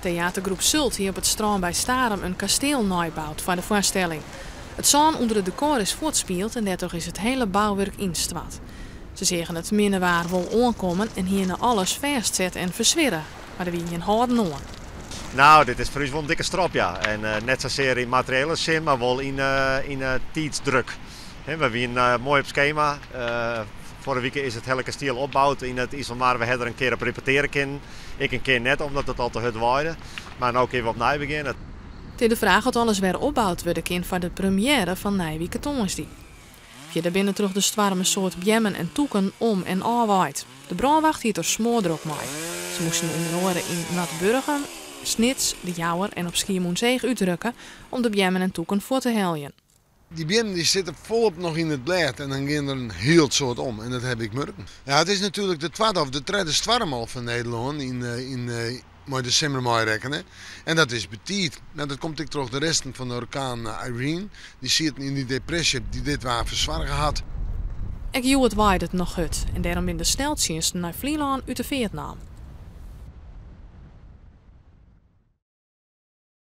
Theatergroep Zult hier op het strand bij Starum een kasteel nabouwt voor de voorstelling. Het zon onder het decor is voortspeeld en daardoor is het hele bouwwerk instwat. Ze zeggen het minderwaar wil aankomen en hierna alles vastzetten en verswirren, maar er wie een houden aan. Nou, dit is voor ons wel een dikke strop, ja. En net zozeer in materiële zin, maar wel in tijdsdruk. We zijn mooi op schema. Vorige week is het hele kasteel opgebouwd in het Isselmar. We hebben er een keer op repeteren kunnen. Ik een keer net, omdat het al te hut waaide. Maar nu kunnen we opnieuw beginnen. Het is de vraag of alles weer opbouwd wordt kind voor de première van Nijwieke Tongersdie. Via daar binnen terug de zwarme soort bjemmen en toeken om en afwaait. De brandwacht hield er smoordrok mee. Ze moesten onder andere in Natburgen, Snits, de Jouwer en op Schiermonnikoog uitdrukken om de bjemmen en toeken voor te heljen. Die bjemmen die zitten volop nog in het blad en dan gaan er een heel soort om. En dat heb ik merken. Ja, het is natuurlijk de tweede of de derde storm van Nederland in december mooi rekenen. En dat is betiet. Nou, dat komt ik terug de resten van de orkaan Irene. Die zitten in die depressie die dit waar verzwaren had. Ik joe het waaide het nog hut en daarom in de sneltjes naar Vlieland uit de Vietnam.